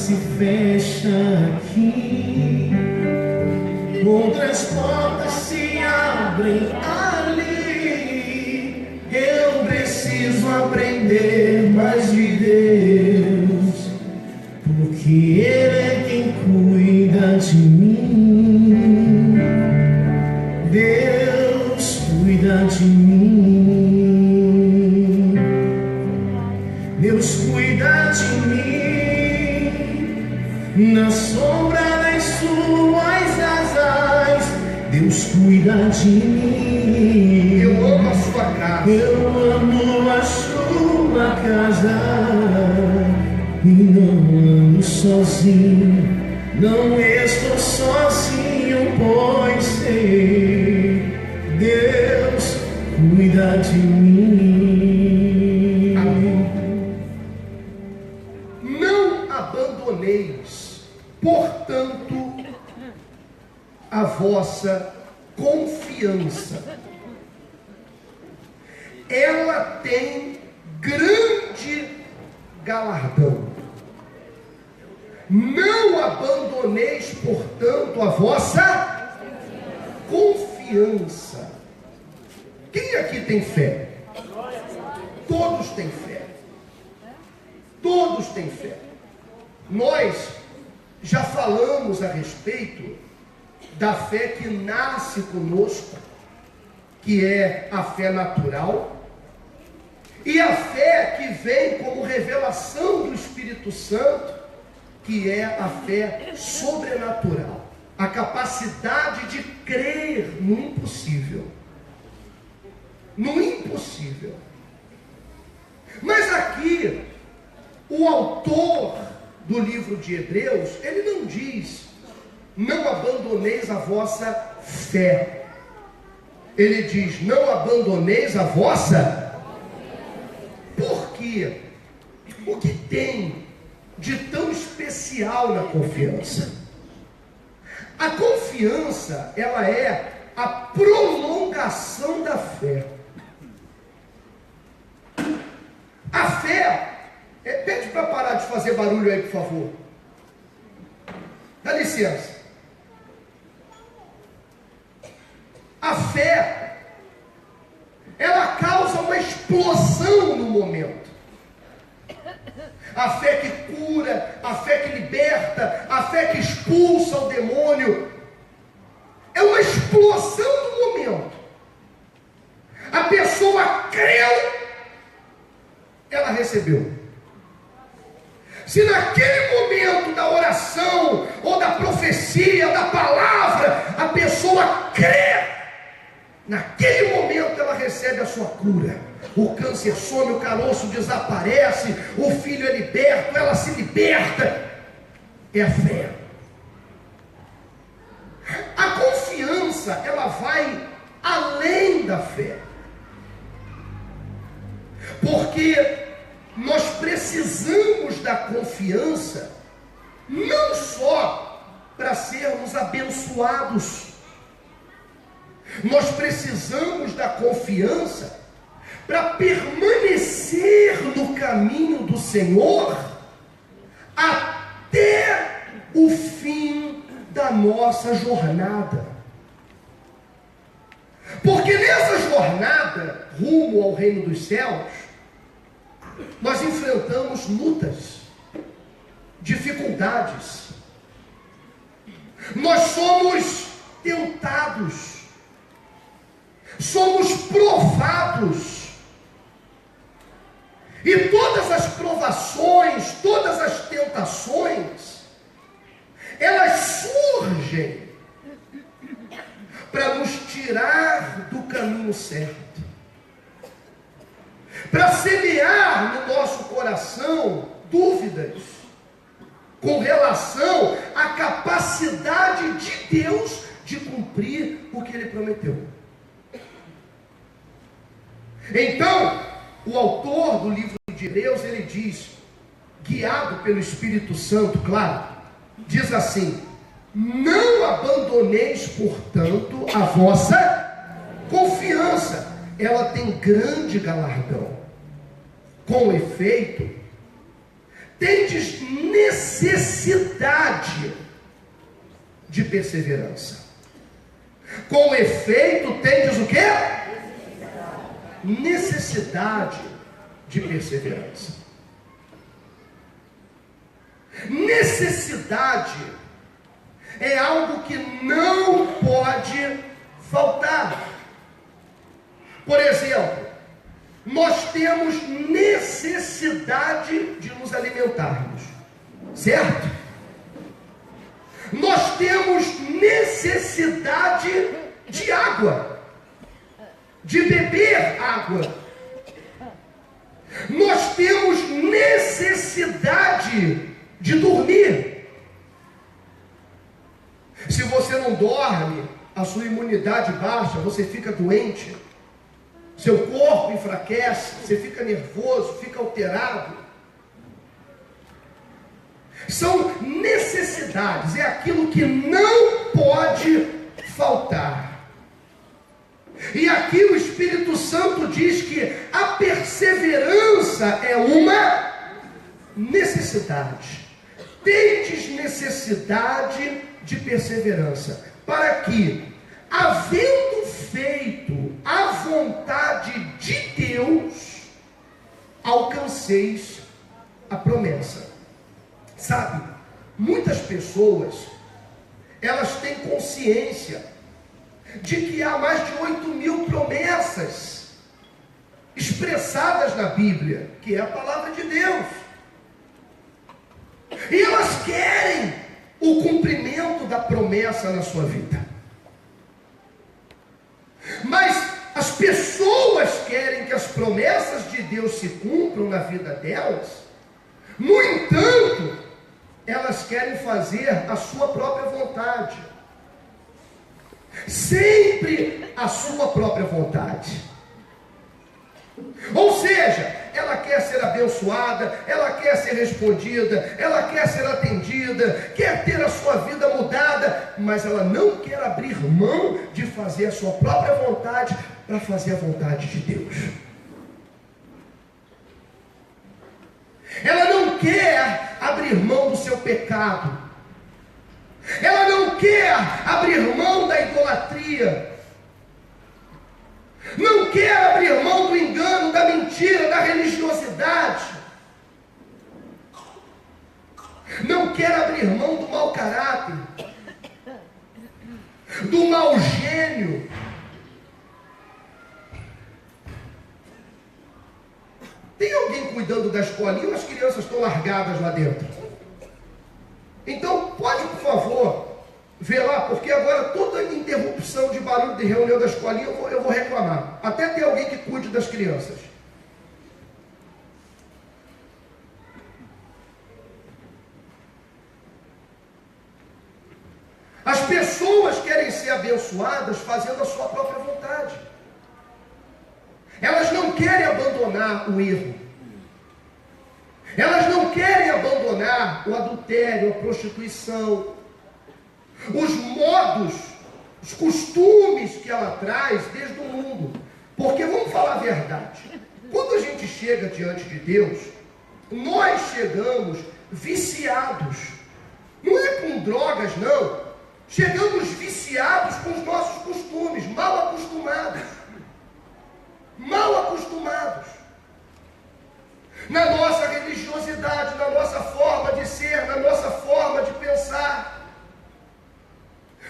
se fecha aqui, outras portas se abrem ali. Eu preciso aprender mais de Deus, porque Ele é quem cuida de mim. Deus cuida de mim. Deus cuida de mim. Na sombra das suas asas, Deus cuida de mim. Eu amo a sua casa. Eu amo a sua casa. E não ando sozinho, não estou sozinho, pois sei, Deus cuida de mim. Amém. Não abandoneis, portanto, a vossa confiança. Ela tem grande galardão. Não abandoneis, portanto, a vossa confiança. Quem aqui tem fé? Todos têm fé. Todos têm fé. Nós já falamos a respeito da fé que nasce conosco, que é a fé natural, e a fé que vem como revelação do Espírito Santo, que é a fé sobrenatural, a capacidade de crer no impossível. No impossível. Mas aqui, o autor do livro de Hebreus, ele não diz: não abandoneis a vossa fé. Ele diz: não abandoneis a vossa. Por quê? O que tem de tão especial na confiança? A confiança, ela é a prolongação da fé. A fé, pede para parar de fazer barulho aí, por favor. Dá licença. A fé, ela causa uma explosão no momento. A fé que cura, a fé que liberta, a fé que expulsa o demônio. É uma explosão no momento. A pessoa creu, ela recebeu. Se naquele momento da oração, ou da profecia, da palavra, a pessoa crê, naquele momento ela recebe a sua cura. O câncer some, o caroço desaparece, o filho é liberto, ela se liberta. É a fé. A confiança, ela vai além da fé. Porque nós precisamos da confiança não só para sermos abençoados. Nós precisamos da confiança para permanecer no caminho do Senhor até o fim da nossa jornada. Porque nessa jornada rumo ao reino dos céus, nós enfrentamos lutas, dificuldades. Nós somos tentados, somos provados. E todas as provações, todas as tentações, elas surgem para nos tirar do caminho certo, para semear no nosso coração dúvidas com relação à capacidade de Deus de cumprir o que Ele prometeu. Então, o autor do livro de Hebreus, ele diz, guiado pelo Espírito Santo, claro, diz assim: não abandoneis, portanto, a vossa confiança. Ela tem grande galardão. Com efeito, tendes necessidade de perseverança. Com efeito, tendes o quê? Necessidade de perseverança. Necessidade é algo que não pode faltar. Por exemplo, nós temos necessidade de nos alimentarmos, certo? Nós temos necessidade de água, de beber água. Nós temos necessidade de dormir. Se você não dorme, a sua imunidade baixa, você fica doente, seu corpo enfraquece, você fica nervoso, fica alterado. São necessidades, é aquilo que não pode faltar. E aqui o Espírito Santo diz que a perseverança é uma necessidade. Tendes necessidade de perseverança, para que, havendo feito a vontade de Deus, alcanceis a promessa. Sabe, muitas pessoas, elas têm consciência de que há mais de 8.000 promessas expressadas na Bíblia, que é a palavra de Deus. E elas querem o cumprimento da promessa na sua vida. Mas as pessoas querem que as promessas de Deus se cumpram na vida delas. No entanto, elas querem fazer a sua própria vontade. Sempre a sua própria vontade. Ou seja, ela quer ser abençoada, ela quer ser respondida, ela quer ser atendida, quer ter a sua vida mudada, mas ela não quer abrir mão de fazer a sua própria vontade para fazer a vontade de Deus. Ela não quer abrir mão do seu pecado. Ela não quer abrir mão da idolatria. Não quer abrir mão do engano, da mentira, da religiosidade. Não quer abrir mão do mau caráter, do mau gênio. Tem alguém cuidando da escolinha ou as crianças estão largadas lá dentro? Então, pode, por favor, ver lá, porque agora toda interrupção de barulho de reunião da escolinha eu vou reclamar. Até ter alguém que cuide das crianças. As pessoas querem ser abençoadas fazendo a sua própria vontade. Elas não querem abandonar o erro. Elas não querem abandonar o adultério, a prostituição, os modos, os costumes que ela traz desde o mundo. Porque vamos falar a verdade. Quando a gente chega diante de Deus, nós chegamos viciados. Não é com drogas, não. Chegamos viciados com os nossos costumes, mal acostumados. Mal acostumados. Na nossa religiosidade, na nossa forma de ser, na nossa forma de pensar.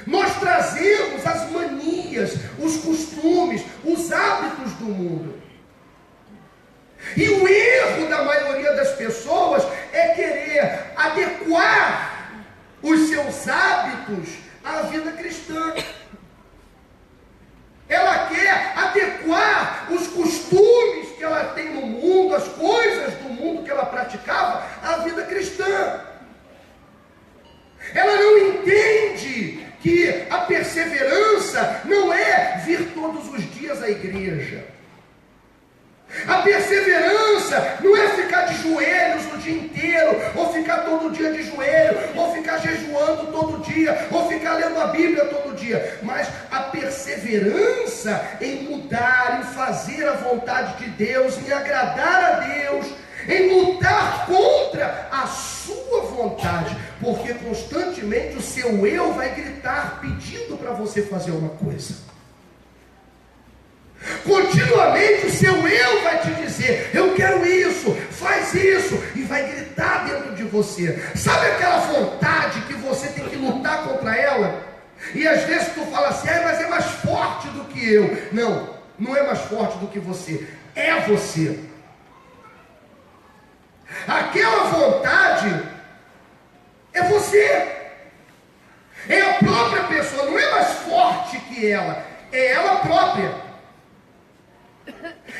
Nós trazemos as manias, os costumes, os hábitos do mundo. E o erro da maioria das pessoas é querer adequar os seus hábitos à vida cristã. Ela quer adequar os costumes que ela tem no mundo, as coisas do mundo que ela praticava, à vida cristã. Ela não entende que a perseverança não é vir todos os dias à igreja. A perseverança não é ficar de joelhos o dia inteiro, ou ficar todo dia de joelho, ou ficar jejuando todo dia, ou ficar lendo a Bíblia todo dia. Mas a perseverança em mudar, em fazer a vontade de Deus, em agradar a Deus, em lutar contra contra a sua vontade, porque constantemente o seu eu vai gritar pedindo para você fazer uma coisa. Continuamente o seu eu vai te dizer: eu quero isso, faz isso, e vai gritar dentro de você. Sabe aquela vontade que você tem que lutar contra ela? E às vezes tu fala assim: mas é mais forte do que eu. Não, não é mais forte do que você, é você. Aquela vontade é você, é a própria pessoa, não é mais forte que ela, é ela própria.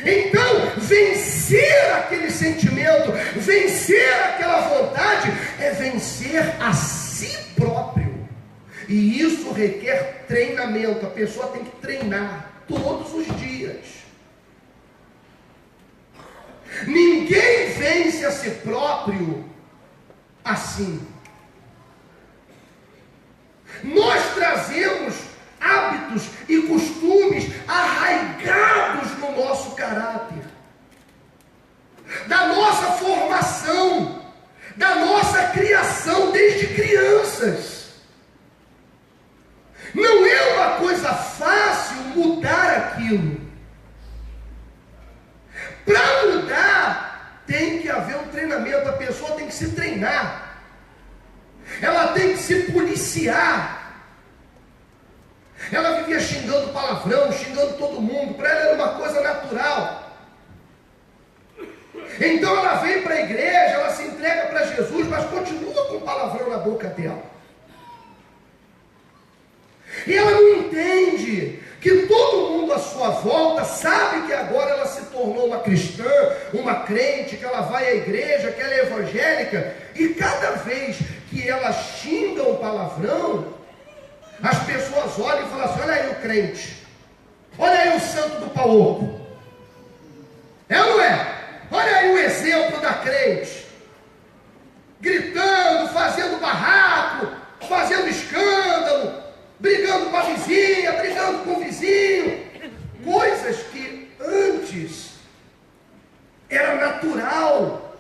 Então, vencer aquele sentimento, vencer aquela vontade, é vencer a si próprio. E isso requer treinamento. A pessoa tem que treinar todos os dias. Ninguém vence a si próprio assim. Nós trazemos hábitos e costumes arraigados no nosso caráter, da nossa formação, da nossa criação desde crianças. Não é uma coisa fácil mudar aquilo. Para mudar, tem que haver um treinamento. A pessoa tem que se treinar, ela tem que se policiar. Ela vivia xingando palavrão, xingando todo mundo. Para ela era uma coisa natural. Então ela vem para a igreja, ela se entrega para Jesus, mas continua com palavrão na boca dela. E ela não entende que todo mundo à sua volta sabe que agora ela se tornou uma cristã, uma crente, que ela vai à igreja, que ela é evangélica. E cada vez que ela xinga um palavrão, as pessoas olham e falam assim: olha aí o crente, olha aí o santo do pau oco. É ou não é? Olha aí o exemplo da crente, gritando, fazendo barraco, fazendo escândalo, brigando com a vizinha, brigando com o vizinho. Coisas que antes era natural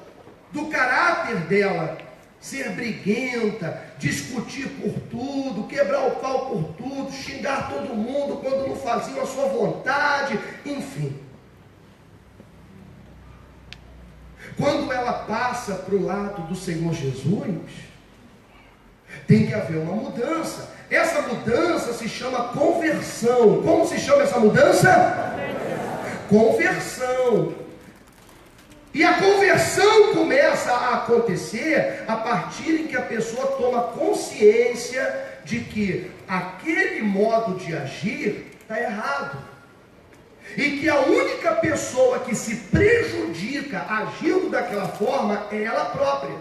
do caráter dela. Ser briguenta, discutir por tudo, quebrar o pau por tudo, xingar todo mundo quando não faziam a sua vontade, enfim. Quando ela passa para o lado do Senhor Jesus, tem que haver uma mudança. Essa mudança se chama conversão. Como se chama essa mudança? Conversão. E a conversão começa a acontecer a partir em que a pessoa toma consciência de que aquele modo de agir está errado. E que a única pessoa que se prejudica agindo daquela forma é ela própria.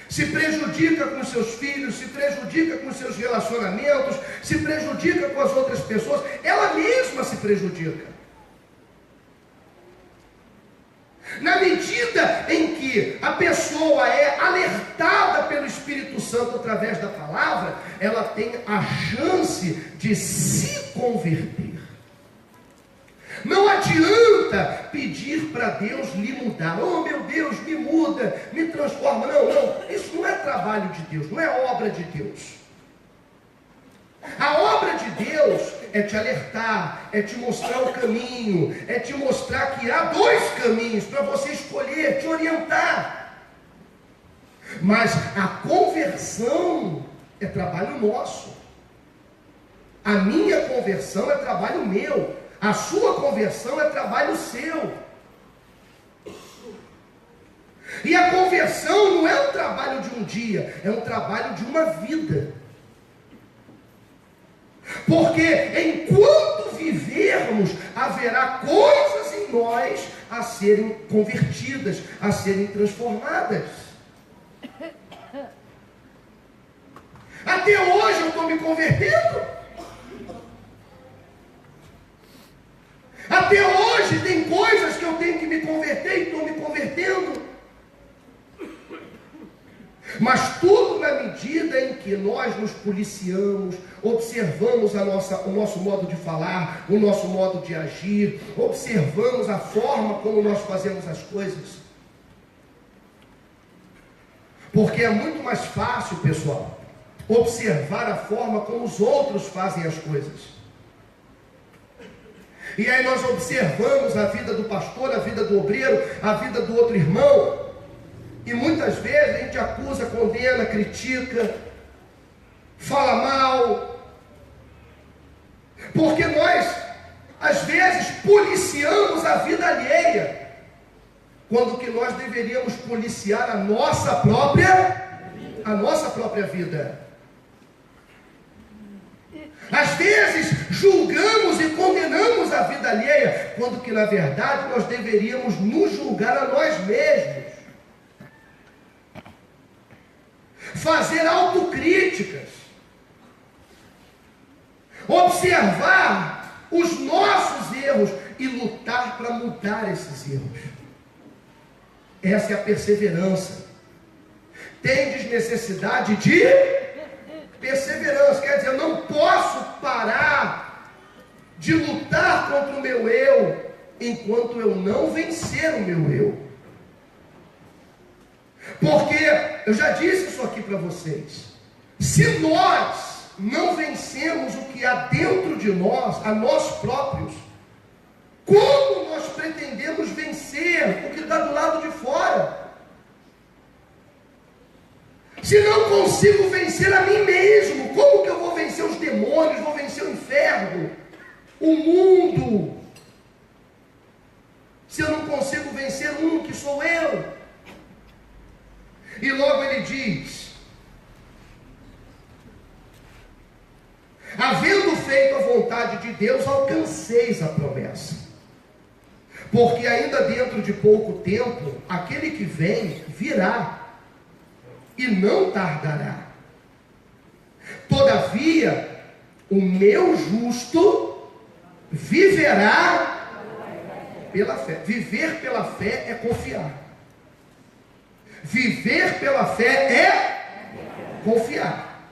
Se prejudica com seus filhos, se prejudica com seus relacionamentos, se prejudica com as outras pessoas, ela mesma se prejudica. Na medida em que a pessoa é alertada pelo Espírito Santo através da palavra, ela tem a chance de se converter. Não adianta pedir para Deus lhe mudar. Oh meu Deus, me muda, me transforma. Não, isso não é trabalho de Deus, não é obra de Deus. A obra de Deus é te alertar, é te mostrar o caminho, é te mostrar que há dois caminhos para você escolher, te orientar. Mas a conversão é trabalho nosso. A minha conversão é trabalho meu. A sua conversão é trabalho seu. E a conversão não é um trabalho de um dia, é um trabalho de uma vida. Porque enquanto vivermos, haverá coisas em nós a serem convertidas, a serem transformadas. Até hoje eu estou me convertendo. Até hoje tem coisas que eu tenho que me converter e estou me convertendo. Mas tudo na medida em que nós nos policiamos, observamos o nosso modo de falar, o nosso modo de agir, observamos a forma como nós fazemos as coisas. Porque é muito mais fácil, pessoal, observar a forma como os outros fazem as coisas. E aí nós observamos a vida do pastor, a vida do obreiro, a vida do outro irmão, e muitas vezes a gente acusa, condena, critica, fala mal, porque nós às vezes policiamos a vida alheia, quando que nós deveríamos policiar a nossa própria vida. Às vezes julgamos e condenamos a vida alheia, quando que na verdade nós deveríamos nos julgar a nós mesmos. Fazer autocríticas. Observar os nossos erros e lutar para mudar esses erros. Essa é a perseverança. Tendes necessidade de perseverança, quer dizer, eu não posso parar de lutar contra o meu eu, enquanto eu não vencer o meu eu. Porque, eu já disse isso aqui para vocês, se nós não vencemos o que há dentro de nós, a nós próprios, como nós pretendemos vencer o que está do lado de fora? Se não consigo vencer a mim mesmo, como que eu vou vencer os demônios, vou vencer o inferno, o mundo? Se eu não consigo vencer um que sou eu. E logo ele diz: havendo feito a vontade de Deus, alcanceis a promessa. Porque ainda dentro de pouco tempo, aquele que vem, virá. E não tardará. Todavia, o meu justo viverá pela fé. Viver pela fé é confiar. Viver pela fé é confiar.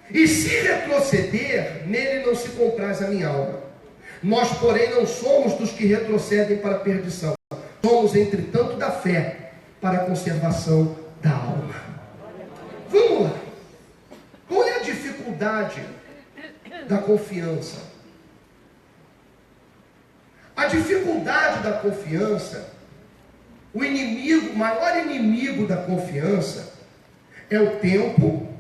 E se retroceder, nele não se compraz a minha alma. Nós, porém, não somos dos que retrocedem para a perdição. Somos, entretanto, da fé para a conservação da alma. Vamos lá. Qual é a dificuldade da confiança? A dificuldade da confiança, o inimigo, o maior inimigo da confiança é o tempo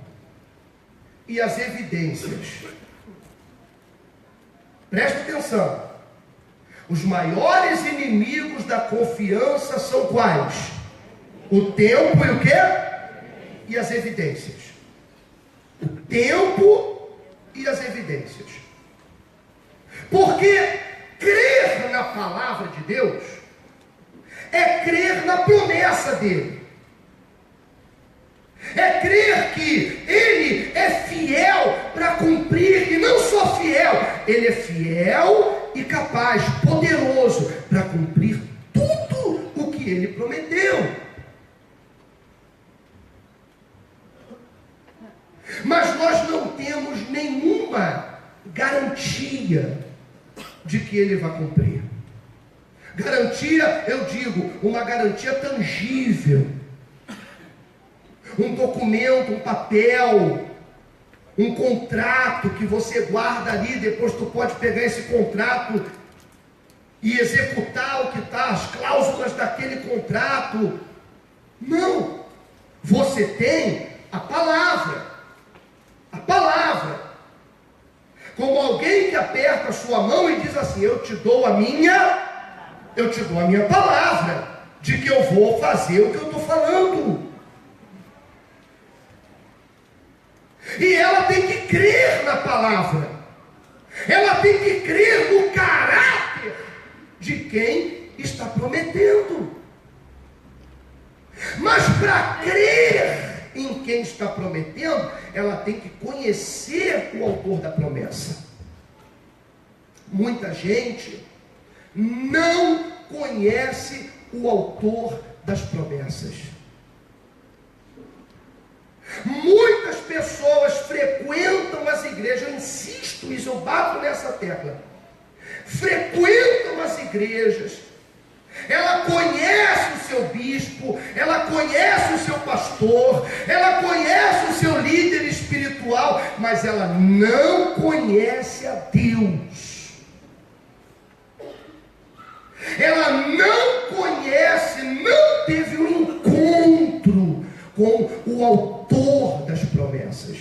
e as evidências. Preste atenção. Os maiores inimigos da confiança são quais? O tempo e o quê? E as evidências. O tempo e as evidências. Porque crer na palavra de Deus é crer na promessa dele. É crer que ele é fiel para cumprir, e não só fiel, ele é fiel e capaz, poderoso para cumprir tudo o que ele prometeu. Mas nós não temos nenhuma garantia de que ele vai cumprir. Garantia, eu digo, uma garantia tangível. Um documento, um papel, um contrato que você guarda ali, depois tu pode pegar esse contrato e executar o que está, as cláusulas daquele contrato. Não. Você tem a palavra. A palavra. Como alguém que aperta a sua mão e diz assim: eu te dou a minha palavra, de que eu vou fazer o que eu estou falando. E ela tem que crer na palavra. Ela tem que crer no caráter de quem está prometendo. Mas para crer em quem está prometendo, ela tem que conhecer o autor da promessa. Muita gente não conhece o autor das promessas. Muitas pessoas frequentam as igrejas, eu insisto nisso, eu bato nessa tecla. Frequentam as igrejas, ela conhece o seu bispo, bispo, ela conhece o seu pastor, ela conhece o seu líder espiritual, mas ela não conhece a Deus. Ela não conhece, não teve um encontro com o autor das promessas.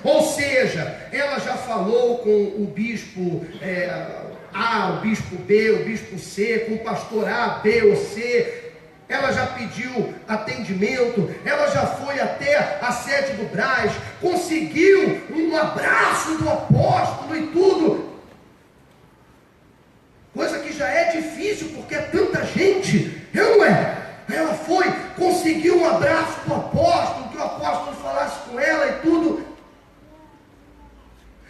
Ou seja, ela já falou com o bispo A, o bispo B, o bispo C, com o pastor A, B ou C. Ela já pediu atendimento, ela já foi até a sede do Brás, conseguiu um abraço do apóstolo e tudo. Coisa que já é difícil, porque é tanta gente, não é? Ela foi, conseguiu um abraço do apóstolo, que o apóstolo falasse com ela e tudo.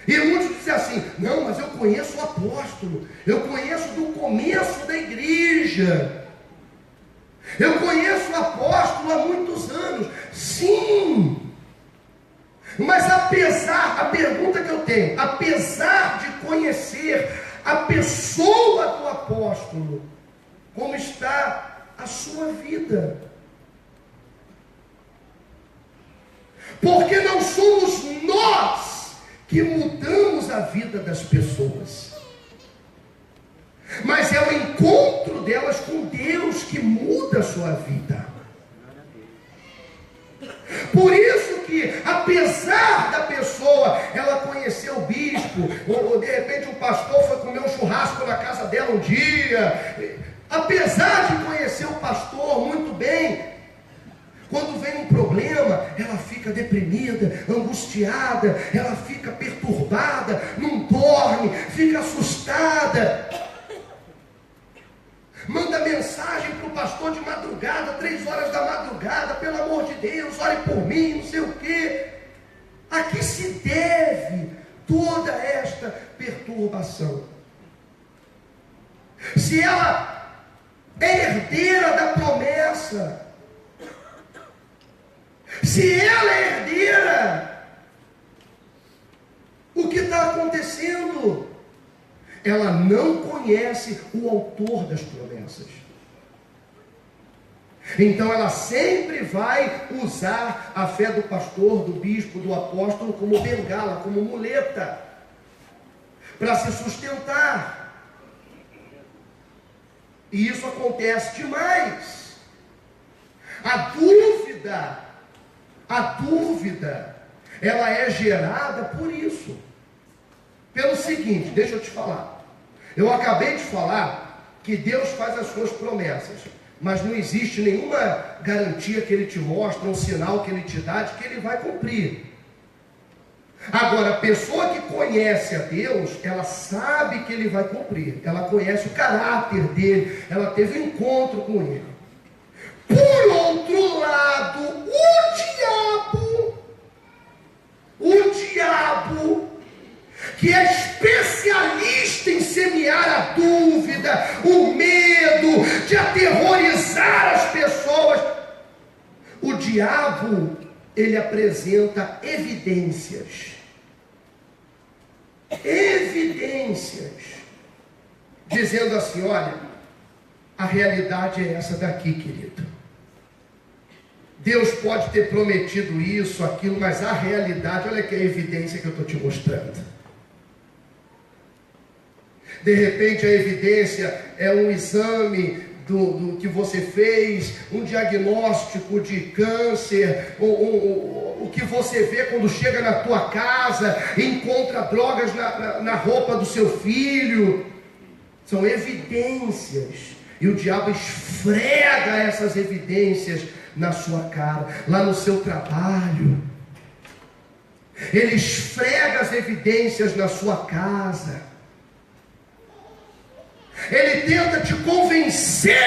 E muitos dizem assim, não, mas eu conheço o apóstolo, eu conheço do começo da igreja, eu conheço o apóstolo há muitos anos. Sim, mas a pergunta que eu tenho, apesar de conhecer a pessoa do apóstolo, como está a sua vida? Porque não somos nós que mudamos a vida das pessoas, mas é o encontro delas com Deus que muda a sua vida. Por isso que, apesar da pessoa, ela conhecer o bispo, ou de repente o pastor foi comer um churrasco na casa dela um dia, apesar de conhecer o pastor muito bem, quando vem um problema, ela fica deprimida, angustiada, ela fica perturbada, não dorme, fica assustada. Manda mensagem para o pastor de madrugada, 3 horas da madrugada, pelo amor de Deus, ore por mim, não sei o quê. A que se deve toda esta perturbação? Se ela é herdeira da promessa, se ela é herdeira, o que está acontecendo? Ela não conhece o autor das promessas. Então ela sempre vai usar a fé do pastor, do bispo, do apóstolo como bengala, como muleta, para se sustentar. E isso acontece demais. A dúvida, ela é gerada por isso. Pelo seguinte, deixa eu te falar. Eu acabei de falar que Deus faz as suas promessas, mas não existe nenhuma garantia que Ele te mostra, um sinal que Ele te dá de que Ele vai cumprir. Agora, a pessoa que conhece a Deus, ela sabe que Ele vai cumprir. Ela conhece o caráter dEle, ela teve um encontro com Ele. Por outro lado, o diabo, que é especialista em semear a dúvida, o medo, de aterrorizar as pessoas, o diabo, ele apresenta evidências, dizendo assim, olha, a realidade é essa daqui, querido. Deus pode ter prometido isso, aquilo, mas a realidade, olha que é a evidência que eu estou te mostrando. De repente a evidência é um exame do que você fez, um diagnóstico de câncer, o que você vê quando chega na tua casa e encontra drogas na roupa do seu filho. São evidências. E o diabo esfrega essas evidências na sua cara, lá no seu trabalho. Ele esfrega as evidências na sua casa. Ele tenta te convencer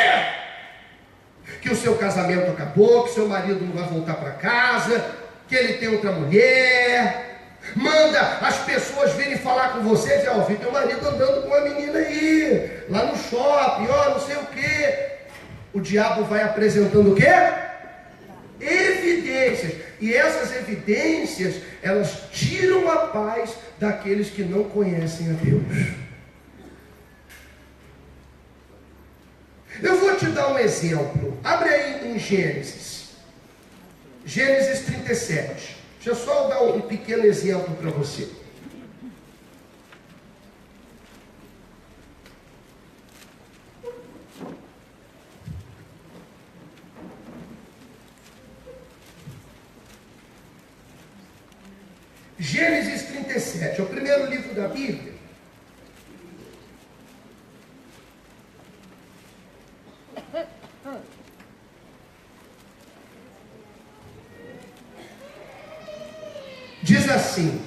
que o seu casamento acabou, que seu marido não vai voltar para casa, que ele tem outra mulher. Manda as pessoas virem falar com você e dizer, ó, vi teu marido andando com uma menina aí, lá no shopping, ó, não sei o quê. O diabo vai apresentando o quê? Evidências. E essas evidências, elas tiram a paz daqueles que não conhecem a Deus. Eu vou te dar um exemplo. Abre aí em Gênesis. Gênesis 37. Deixa eu só dar um pequeno exemplo para você. Gênesis 37, é o primeiro livro da Bíblia. Diz assim: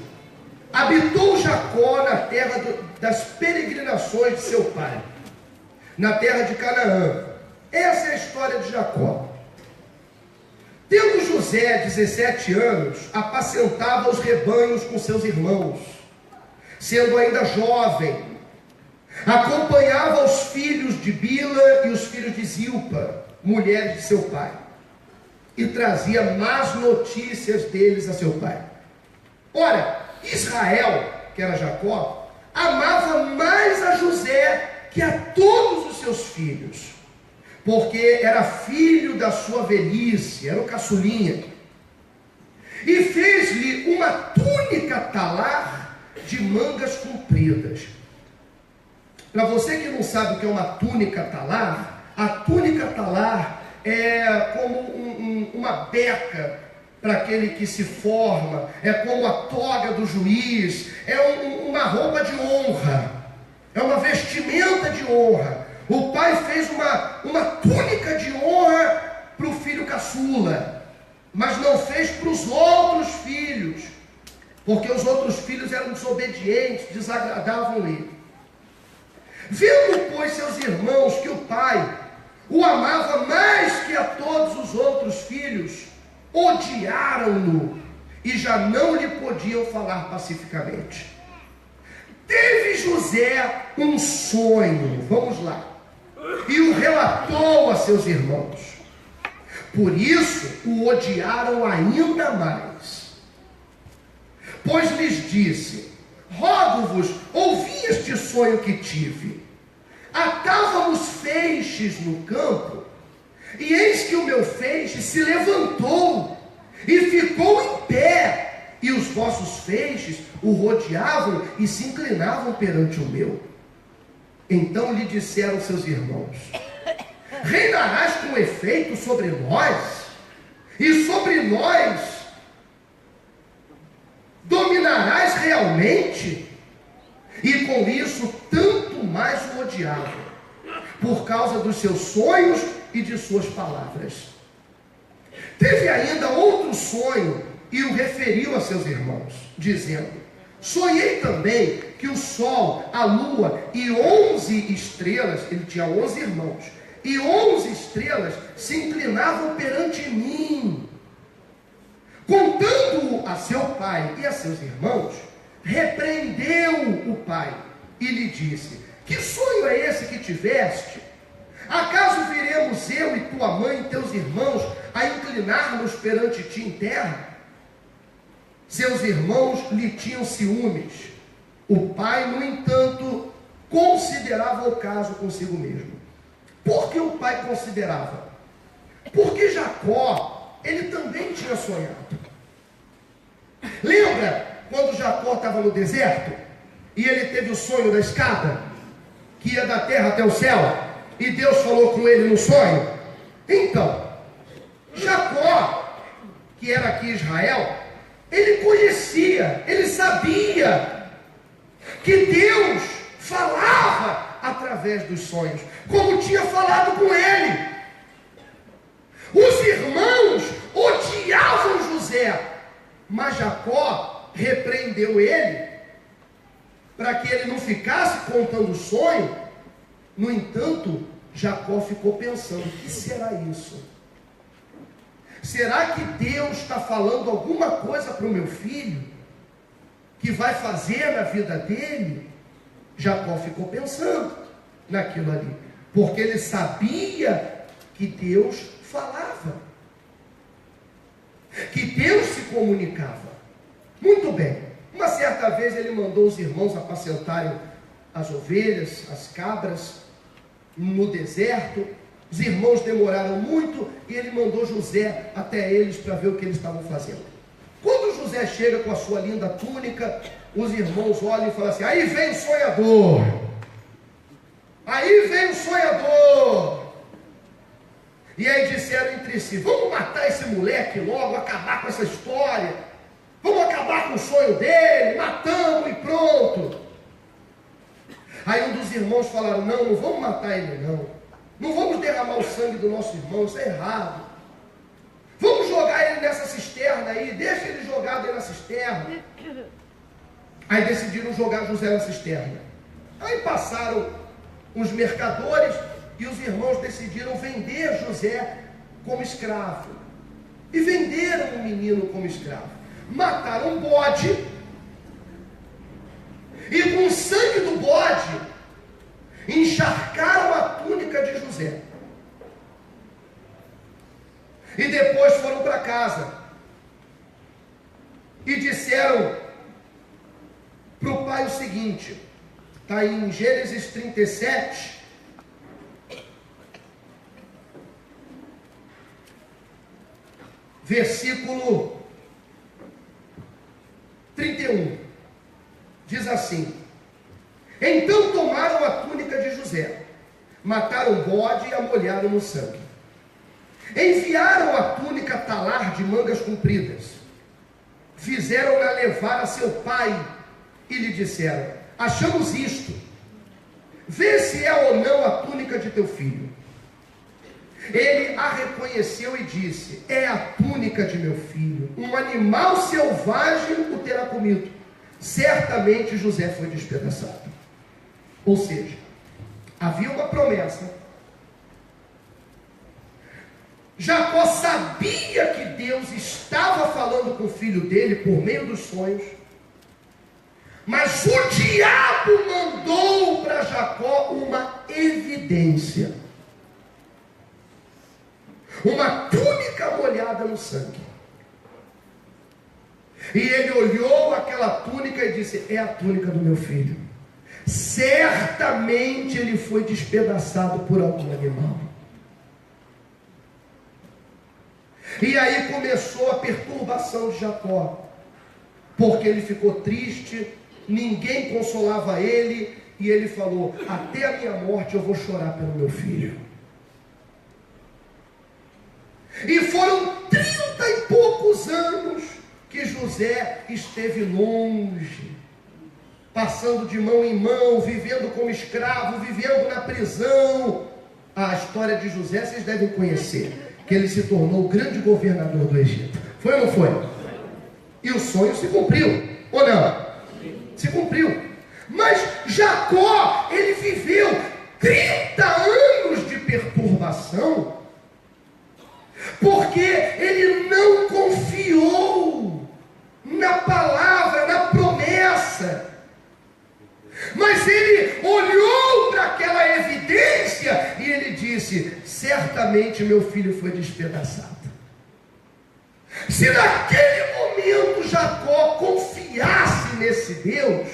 habitou Jacó na terra das peregrinações de seu pai, na terra de Canaã. Essa é a história de Jacó. Tendo José 17 anos, apacentava os rebanhos com seus irmãos. Sendo ainda jovem, acompanhava os filhos de Bila e os filhos de Zilpa, mulheres de seu pai, e trazia más notícias deles a seu pai. Ora, Israel, que era Jacó, amava mais a José que a todos os seus filhos, porque era filho da sua velhice, era o caçulinha, e fez-lhe uma túnica talar de mangas compridas. Para você que não sabe o que é uma túnica talar, a túnica talar é como uma beca para aquele que se forma, é como a toga do juiz, é uma roupa de honra, é uma vestimenta de honra. O pai fez uma túnica de honra para o filho caçula, mas não fez para os outros filhos, porque os outros filhos eram desobedientes, desagradavam ele. Vendo, pois, seus irmãos que o pai o amava mais que a todos os outros filhos, odiaram-no e já não lhe podiam falar pacificamente. Teve José um sonho, vamos lá, e o relatou a seus irmãos. Por isso o odiaram ainda mais, pois lhes disse: rogo-vos, ouvi este sonho que tive. Atávamos feixes no campo, e eis que o meu feixe se levantou e ficou em pé, e os vossos feixes o rodeavam e se inclinavam perante o meu. Então lhe disseram seus irmãos: reinarás com efeito sobre nós, e sobre nós dominarás realmente? E com isso tanto mais o odiavam, por causa dos seus sonhos e de suas palavras. Teve ainda outro sonho e o referiu a seus irmãos, dizendo: sonhei também que o sol, a lua e 11 estrelas, ele tinha 11 irmãos, e 11 estrelas se inclinavam perante mim. Contando-o a seu pai e a seus irmãos, repreendeu o pai e lhe disse: que sonho é esse que tiveste? Acaso viremos eu e tua mãe e teus irmãos a inclinar-nos perante ti em terra? Seus irmãos lhe tinham ciúmes. O pai, no entanto, considerava o caso consigo mesmo. Por que o pai considerava? Porque Jacó, ele também tinha sonhado. Lembra quando Jacó estava no deserto e ele teve o sonho da escada que ia da terra até o céu, e Deus falou com ele no sonho? Então, Jacó, que era aqui Israel, ele conhecia, ele sabia que Deus falava através dos sonhos, como tinha falado com ele. Os irmãos odiavam José, mas Jacó repreendeu ele, para que ele não ficasse contando o sonho. No entanto, Jacó ficou pensando: o que será isso? Será que Deus está falando alguma coisa para o meu filho, que vai fazer na vida dele? Jacó ficou pensando naquilo ali, porque ele sabia que Deus falava, que Deus se comunicava. Muito bem, uma certa vez ele mandou os irmãos apacentarem as ovelhas, as cabras, no deserto. Os irmãos demoraram muito e ele mandou José até eles para ver o que eles estavam fazendo. Quando José chega com a sua linda túnica, os irmãos olham e falam assim: aí vem o sonhador, aí vem o sonhador. E aí disseram entre si: vamos matar esse moleque logo, acabar com essa história, vamos acabar com o sonho dele, matamos e pronto. Aí um dos irmãos falaram: não vamos matar ele não vamos derramar o sangue do nosso irmão, isso é errado. Vamos jogar ele nessa cisterna aí, deixa ele jogado aí na cisterna. Aí decidiram jogar José na cisterna. Aí passaram os mercadores e os irmãos decidiram vender José como escravo. E venderam o menino como escravo. Mataram um bode e com o sangue do bode encharcaram a túnica de José. E depois foram para casa e disseram para o pai o seguinte, está aí em Gênesis 37, versículo 31, diz assim: então tomaram a túnica de José, mataram o bode e a molharam no sangue. Enviaram a túnica talar de mangas compridas, fizeram-na levar a seu pai e lhe disseram: achamos isto, vê se é ou não a túnica de teu filho. Ele a reconheceu e disse: é a túnica de meu filho, um animal selvagem o terá comido. Certamente José foi despedaçado. Ou seja, havia uma promessa. Jacó sabia que Deus estava falando com o filho dele por meio dos sonhos, mas o diabo mandou para Jacó uma evidência, uma túnica molhada no sangue. E ele olhou aquela túnica e disse: é a túnica do meu filho. Certamente ele foi despedaçado por algum animal. E aí começou a perturbação de Jacó, porque ele ficou triste, ninguém consolava ele, e ele falou: até a minha morte eu vou chorar pelo meu filho. E foram 30 e poucos anos que José esteve longe, passando de mão em mão, vivendo como escravo, vivendo na prisão. A história de José vocês devem conhecer, que ele se tornou o grande governador do Egito. Foi ou não foi? E o sonho se cumpriu, ou não? Se cumpriu. Mas Jacó, ele viveu 30 anos de perturbação, porque ele não confiou na palavra, na promessa. Mas ele olhou para aquela evidência e ele disse: certamente meu filho foi despedaçado. Se naquele momento Jacó confiasse nesse Deus,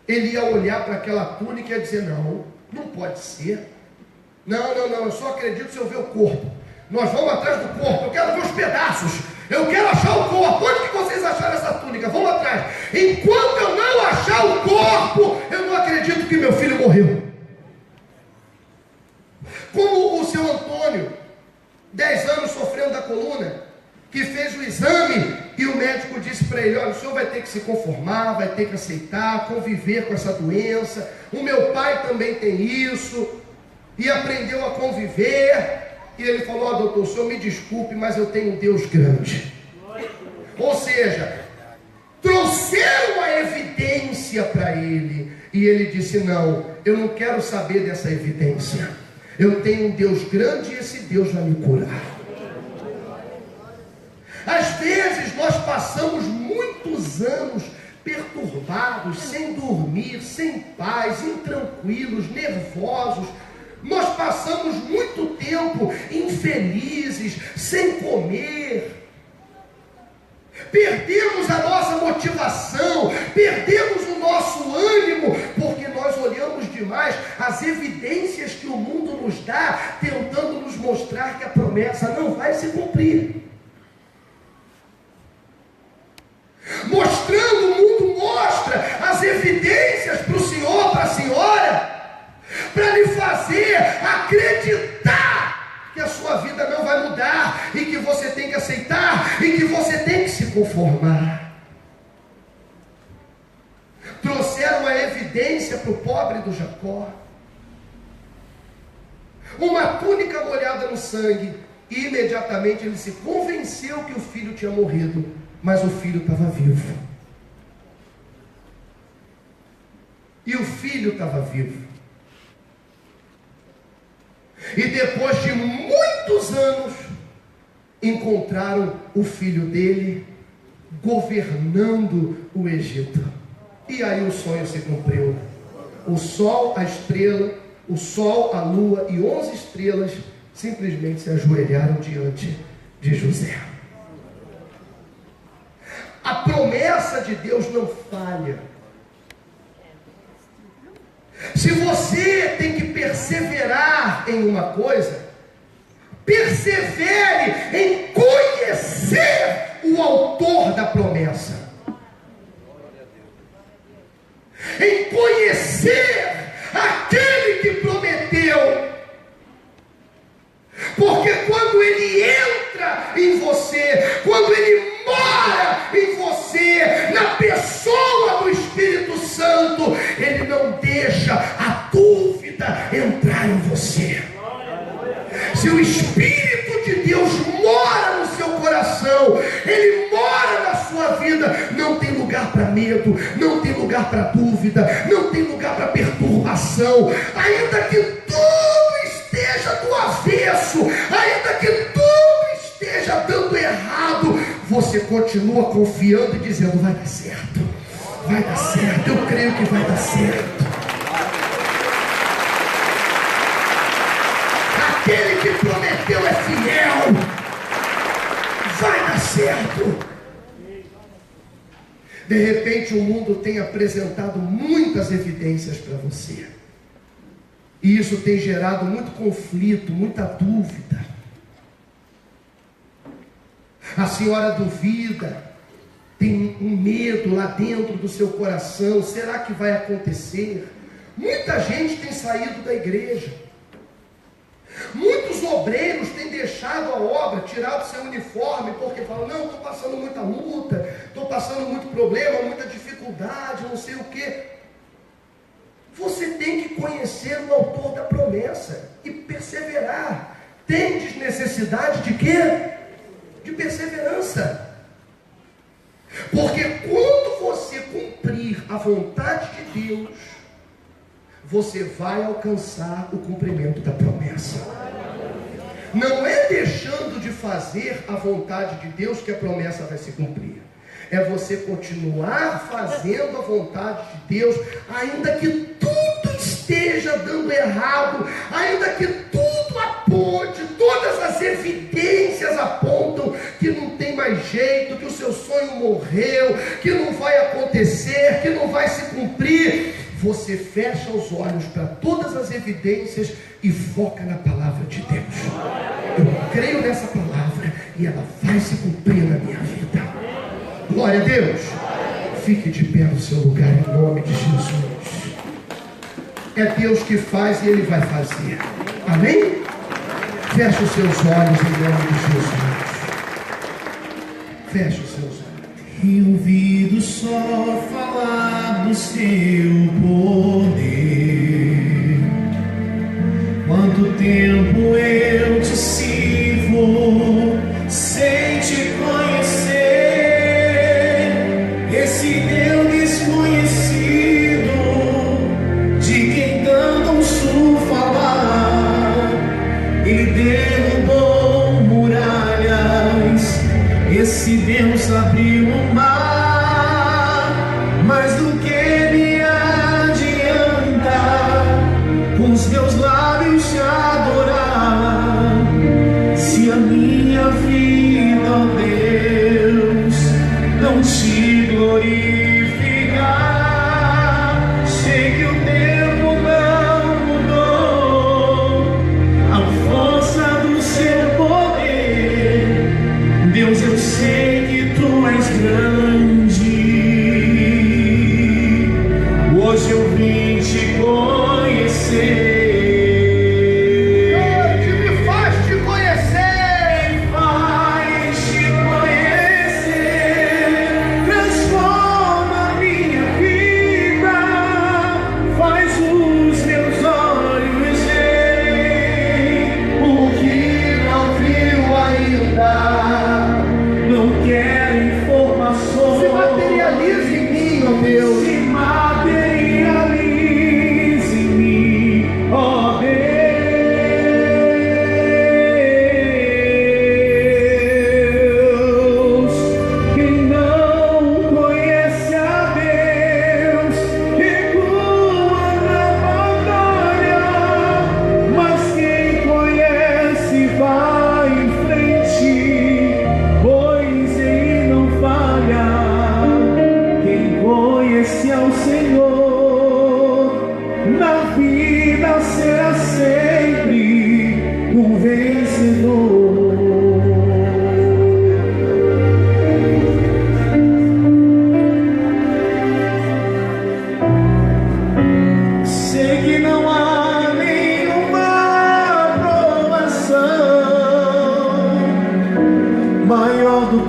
ele ia olhar para aquela túnica e ia dizer: não pode ser. Não, eu só acredito se eu ver o corpo. Nós vamos atrás do corpo, eu quero ver os pedaços, eu quero achar o corpo. Onde que vocês acharam essa túnica? Vamos atrás. Enquanto eu não achar o corpo, eu não acredito que meu filho morreu. Como o seu Antônio, 10 anos sofrendo da coluna, que fez o exame e o médico disse para ele: olha, o senhor vai ter que se conformar, vai ter que aceitar, conviver com essa doença. O meu pai também tem isso e aprendeu a conviver. E ele falou: ó, doutor, o senhor me desculpe, mas eu tenho um Deus grande. Ou seja, trouxeram a evidência para ele, e ele disse: não, eu não quero saber dessa evidência. Eu tenho um Deus grande e esse Deus vai me curar. Às vezes nós passamos muitos anos perturbados, sem dormir, sem paz, intranquilos, nervosos. Nós passamos muito tempo infelizes, sem comer. Perdemos a nossa motivação, perdemos o nosso ânimo, porque nós olhamos de demais as evidências que o mundo nos dá, tentando nos mostrar que a promessa não vai se cumprir. Mostrando, o mundo mostra as evidências para o senhor, para a senhora, para lhe fazer acreditar que a sua vida não vai mudar, e que você tem que aceitar, e que você tem que se conformar. Trouxeram a evidência para o pobre do Jacó: uma túnica molhada no sangue, e imediatamente ele se convenceu que o filho tinha morrido, mas o filho estava vivo. E o filho estava vivo. E depois de muitos anos, encontraram o filho dele governando o Egito. E aí o sonho se cumpriu. O sol, a estrela, o sol, a lua e 11 estrelas simplesmente se ajoelharam diante de José. A promessa de Deus não falha. Se você tem que perseverar em uma coisa, persevere em conhecer o autor da promessa, em conhecer aquele que prometeu. Porque quando ele entra em você, quando ele mora em você, na pessoa do Espírito Santo, ele não deixa a dúvida entrar em você. Se o Espírito de Deus mora no seu coração, ele mora na sua vida, não tem lugar para medo, não tem lugar para dúvida, não tem lugar para perturbação. Ainda que tudo esteja do avesso, ainda que tudo esteja dando errado, você continua confiando e dizendo: vai dar certo, vai dar certo, eu creio que vai dar certo. Aquele que prometeu é fiel, vai dar certo. De repente o mundo tem apresentado muitas evidências para você, e isso tem gerado muito conflito, muita dúvida. A senhora duvida, tem um medo lá dentro do seu coração: será que vai acontecer? Muita gente tem saído da igreja. Muitos obreiros têm deixado a obra, tirado seu uniforme, porque falam: não, estou passando muita luta, estou passando muito problema, muita dificuldade, não sei o quê. Você tem que conhecer o autor da promessa e perseverar. Tendes necessidade de quê? De perseverança. Porque quando você cumprir a vontade de Deus, você vai alcançar o cumprimento da promessa. Não é deixando de fazer a vontade de Deus que a promessa vai se cumprir. É você continuar fazendo a vontade de Deus, ainda que tudo esteja dando errado, ainda que tudo aponte, todas as evidências apontam que não tem mais jeito, que o seu sonho morreu, que não vai acontecer, que não vai se cumprir. Você fecha os olhos para todas as evidências e foca na palavra de Deus. Eu creio nessa palavra e ela vai se cumprir na minha vida. Glória a Deus. Fique de pé no seu lugar em nome de Jesus. É Deus que faz e Ele vai fazer. Amém? Feche os seus olhos em nome de Jesus. Feche os seus olhos. E ouvido só falar do seu poder. Quanto tempo eu te sirvo sem te conhecer. Esse Deus desconhecido, de quem tanto ouço falar, Ele derrubou muralhas. Esse Deus abriu o mar, mais do que me adianta com os meus lábios te adorar. Se a minha vida, ó Deus, não te glorificar, sei que o tempo não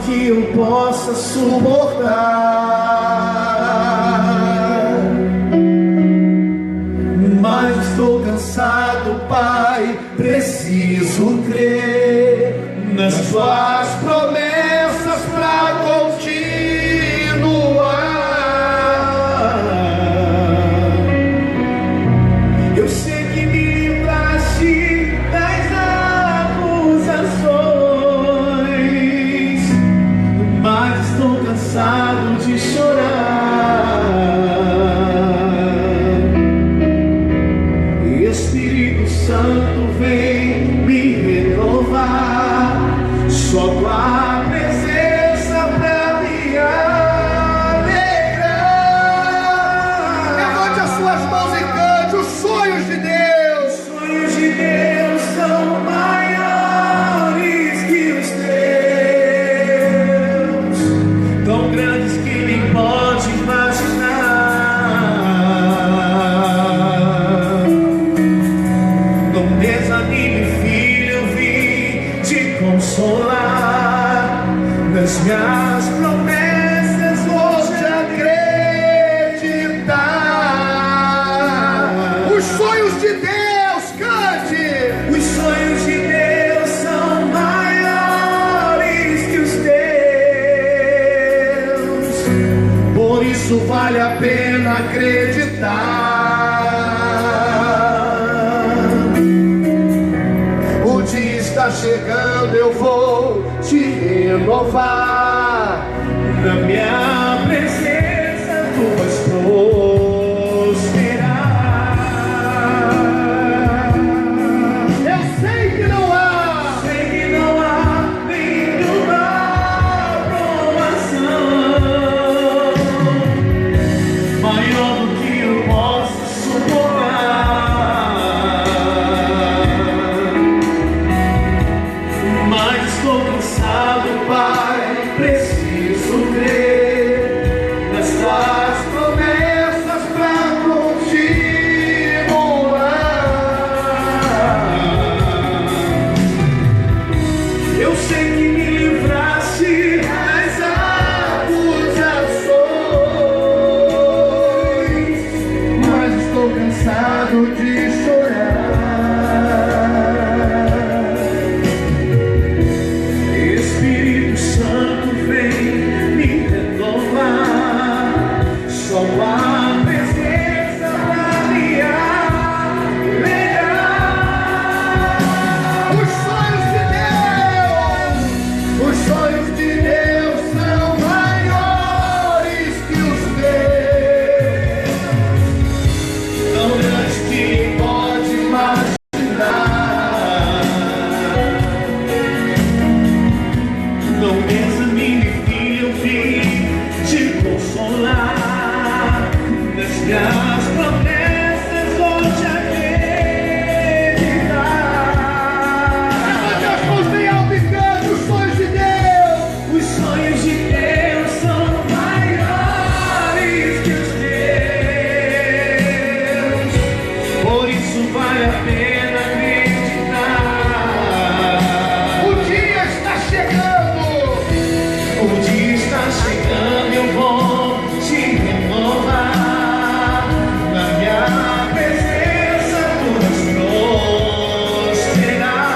que eu possa suportar, mas estou cansado, Pai, preciso crer nas tuas promessas para continuar. Eu sei que me livraste das acusações, mas estou cansado de chorar. Espírito Santo, vem me renovar. Só tua presença pra me alegrar. Levante as suas mãos e cante os sonhos de Deus. Os sonhos de Deus são maiores que os teus, tão grandes que nem pode imaginar. Não desanime, filho, eu vim te consolar. Nas minhas promessas hoje acreditar. Os sonhos de Deus, cante. Os sonhos de Deus são maiores que os teus, por isso vale a pena acreditar. O dia está chegando, eu vou te renovar. Na minha presença tu vais prosperar. Eu sei que não há nenhuma provação maior do que eu possa suportar, mas estou cansado, Pai, preciso crer nas tuas promessas pra continuar. Eu sei que me livraste das acusações, mas estou cansado de chorar. Espírito Santo, vem me renovar. Só a presença pra me alegrar. os sonhos de Deus. Os sonhos de Deus são maiores que os teus, tão grandes que pode imaginar. Não desanime, filho, eu vim te consolar. Nas minhas promessas hoje acreditar. Levante as mãos bem alto e cante os sonhos de Deus. Os sonhos de Deus são maiores que os teus, por isso vale a pena acreditar. O dia está chegando. O dia está chegando, eu vou te renovar. Na minha presença tu vais prosperar.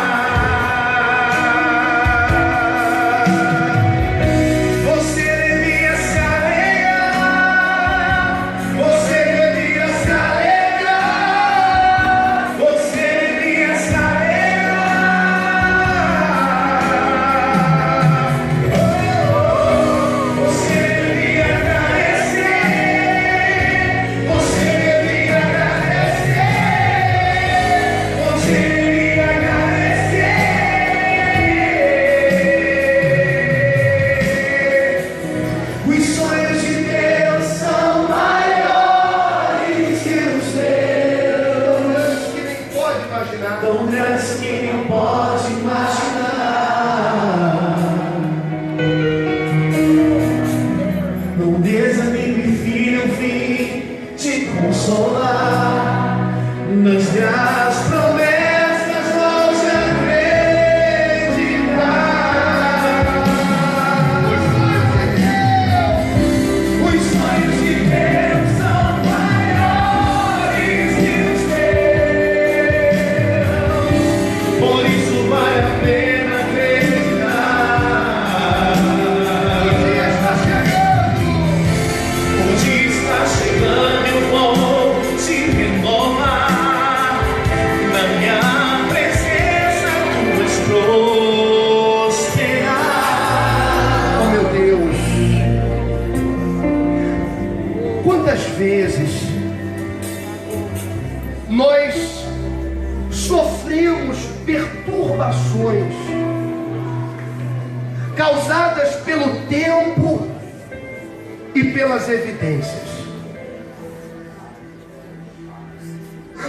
Você devia se alegrar. Você devia se alegrar. Você devia se alegrar. Você devia agradecer. Você devia agradecer. Você devia agradecer. Os sonhos de Deus são maiores que os teus, Que nem pode imaginar. tão grandes que não pode imaginar. Não desanime, filho, eu vim te consolar. Nas minhas promessas hoje acreditar. sofremos perturbações causadas pelo tempo e pelas evidências.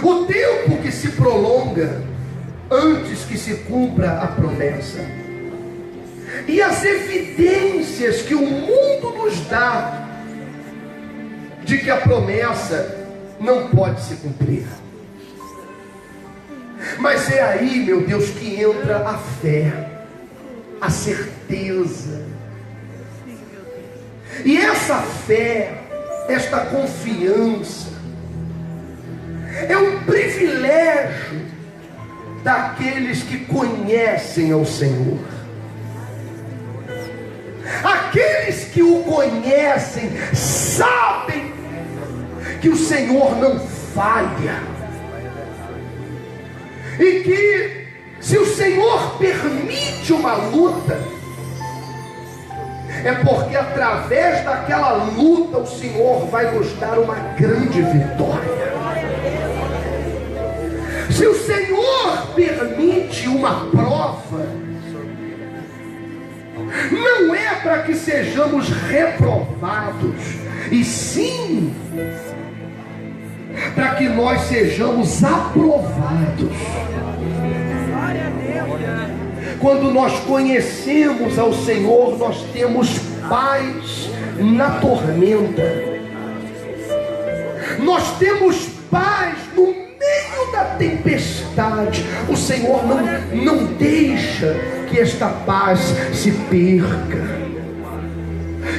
O tempo que se prolonga antes que se cumpra a promessa, e as evidências que o mundo nos dá de que a promessa não pode se cumprir. Mas é aí, meu Deus, que entra a fé, a certeza. E essa fé, esta confiança, é um privilégio daqueles que conhecem ao Senhor. Aqueles que o conhecem sabem que o Senhor não falha, e que se o Senhor permite uma luta, é porque através daquela luta o Senhor vai nos dar uma grande vitória. Se o Senhor permite uma prova, não é para que sejamos reprovados, e sim para que nós sejamos aprovados. Quando nós conhecemos ao Senhor, nós temos paz na tormenta, nós temos paz no meio da tempestade. O Senhor não deixa que esta paz se perca.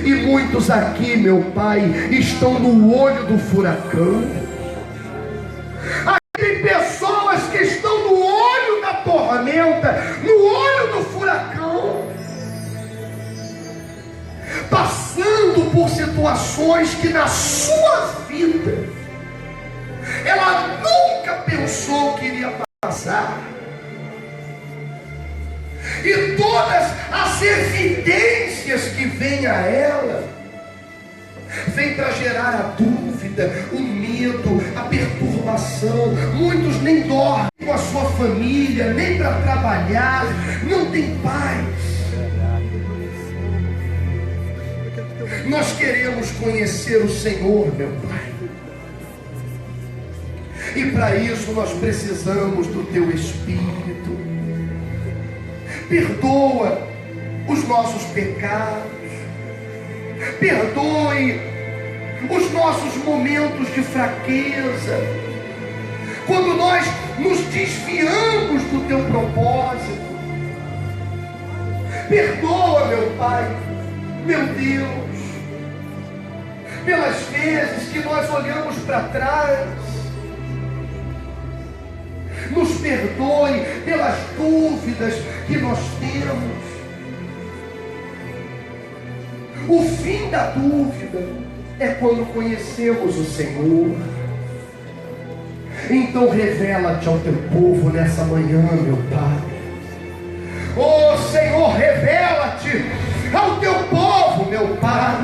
E muitos aqui, meu Pai, estão no olho do furacão. Tem pessoas que estão no olho da tormenta, no olho do furacão, passando por situações que na sua vida ela nunca pensou que iria passar. E todas as evidências que vêm a ela vem para gerar a dúvida, o medo, a perturbação. Muitos nem dormem com a sua família, nem para trabalhar, não tem paz. Nós queremos conhecer o Senhor, meu Pai, e para isso nós precisamos do Teu Espírito. Perdoa os nossos pecados, perdoe os nossos momentos de fraqueza, quando nós nos desviamos do Teu propósito. Perdoa, meu Pai, meu Deus, pelas vezes que nós olhamos para trás. Nos perdoe pelas dúvidas que nós temos. O fim da dúvida é quando conhecemos o Senhor. Então revela-te ao Teu povo nessa manhã, meu Pai. Oh Senhor, revela-te ao Teu povo, meu Pai.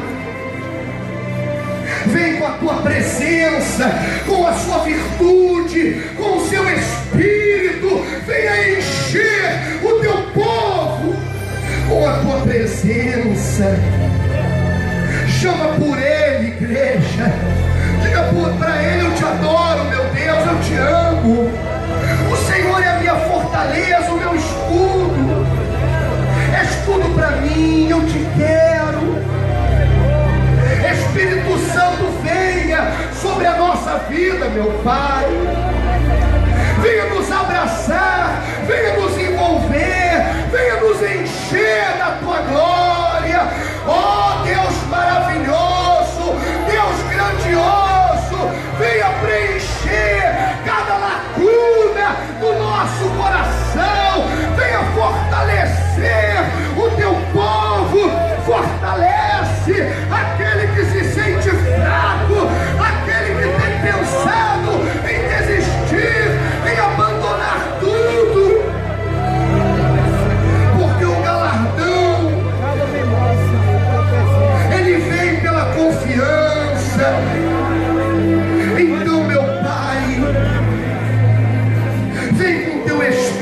Vem com a Tua presença, com a Sua virtude, com o Seu Espírito. Venha encher o Teu povo com a Tua presença. Chama por Ele, igreja. Diga para Ele: eu te adoro, meu Deus, eu te amo. O Senhor é a minha fortaleza, o meu escudo. És tudo para mim, eu te quero. Espírito Santo, venha sobre a nossa vida, meu Pai. Venha nos abraçar, venha nos envolver, venha nos encher da Tua glória. Oh Deus maravilhoso, Deus grandioso, venha preencher cada lacuna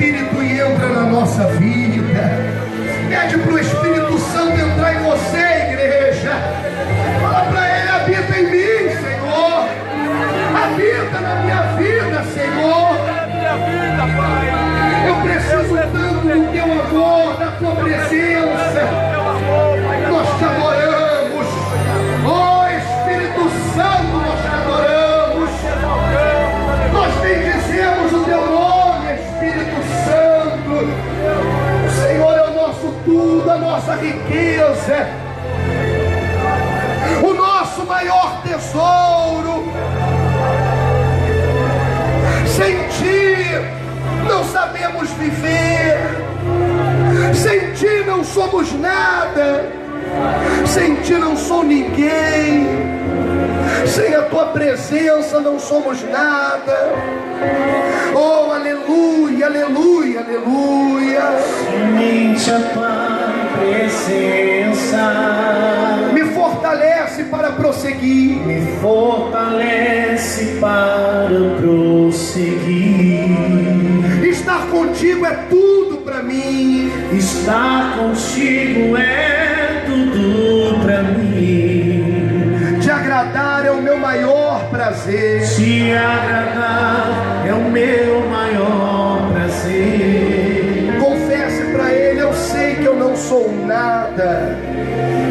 Espírito e entra na nossa vida. Pede para o Espírito Santo entrar em você, igreja. Fala para Ele: habita em mim, Senhor. Habita na minha vida, Senhor. Eu preciso tanto do teu amor, da tua presença. Nós te adoramos. Oh Espírito Santo, nós te adoramos. Nós bendizemos o teu nome, Espírito Santo. O Senhor é o nosso tudo, a nossa riqueza, o nosso maior tesouro. Sem ti não sabemos viver, sem ti não somos nada, sem ti não sou ninguém, sem a tua presença não somos nada. Oh, aleluia, aleluia, aleluia. Somente a tua presença Me fortalece para prosseguir. me fortalece para prosseguir. Estar contigo é tudo para mim. Estar contigo é tudo pra mim. Te agradar é o meu maior prazer. Te agradar é o meu maior prazer. Confesse para Ele: eu sei que eu não sou nada.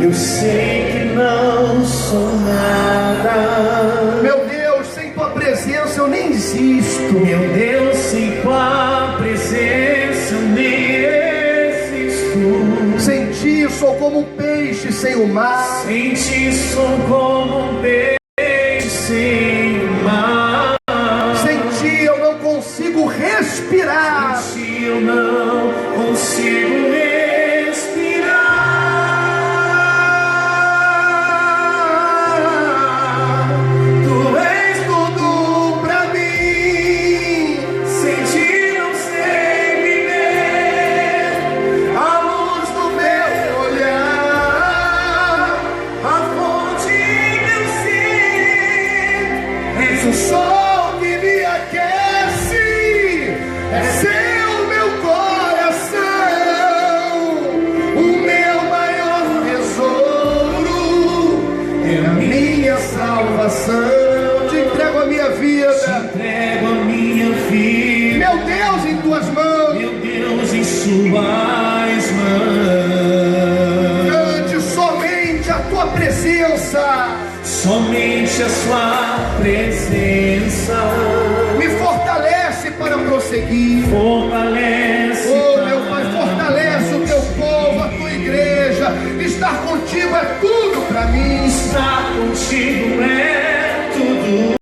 Eu sei que não sou nada. Meu Deus, sem tua presença eu nem existo. Meu Deus, sem tua presença eu nem existo. Sem ti sou como um peixe sem o mar. Sem ti sou como um peixe sem o mar. Sem ti eu não consigo respirar. Sem ti eu não consigo respirar. Tu és tudo pra mim. Sem ti não sei viver. A luz do meu olhar, A fonte que eu sei. És o o sol. sol que me aquece. É seu meu coração, o meu maior tesouro, é a minha salvação. Te entrego a minha vida, Entrego a minha vida. meu Deus, em tuas mãos. Meu Deus, em suas mãos. Cante somente a tua presença. Somente a sua presença Me fortalece para prosseguir. fortalece. Oh, meu Pai, fortalece o teu povo, a tua igreja. Estar contigo é tudo para mim. Estar contigo é tudo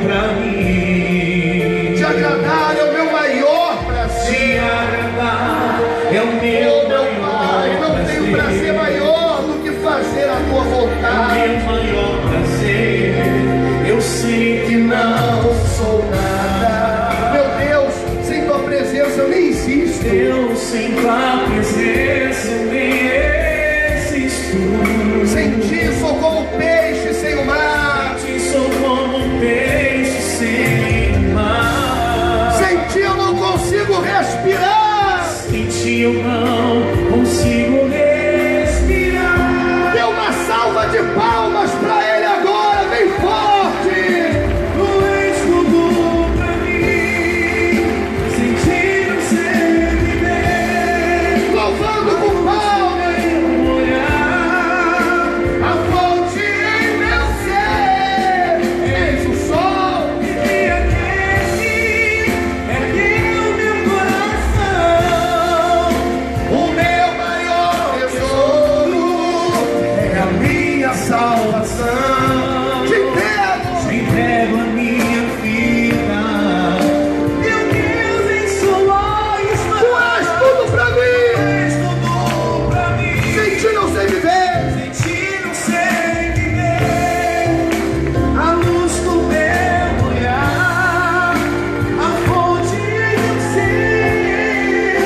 pra mim. Te agradar é o meu maior prazer. Te agradar é o Oh, meu meu Pai, não tenho prazer maior do que fazer a tua vontade. Meu maior prazer. Eu sei que Não sou nada. Meu Deus, sem tua presença eu nem existo. eu sem tua presença eu nem existo. Sem ti sou como peixe sem o mar. Sem ti sou como um peixe sem mar. Sem ti eu não consigo respirar. Sem ti eu não consigo respirar. Dê uma salva de palmas para Ele agora, bem forte. Tu és tudo pra mim. Sem ti não sei viver. Louvando com palmas, Olhar a fonte em meu ser. Eis o sol. que me aquece, ergue o meu coração. O meu maior tesouro é a minha salvação. Te Entrego a minha vida. Meu Deus, em suas tu mãos. és tudo pra mim. És tudo pra mim. Sem ti não sei viver. Sem ti não sei viver. A luz do meu olhar, a fonte do ser.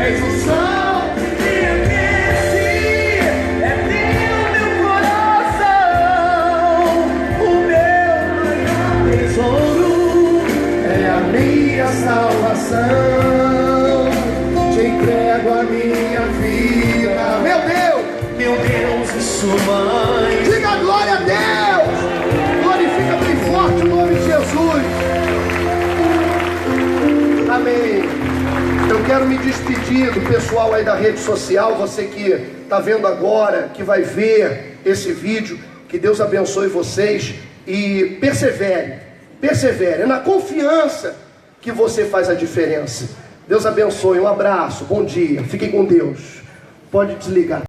És o sol. Me aquece, é meu coração. O meu maior tesouro É a minha salvação. meu Deus e sua mãe. Diga glória a Deus. Glorifica bem forte o nome de Jesus. Amém. Eu quero me despedir do pessoal aí da rede social, você que está vendo agora, que vai ver esse vídeo, que Deus abençoe vocês e persevere, é na confiança que você faz a diferença. Deus abençoe, um abraço, bom dia, fiquem com Deus, pode desligar.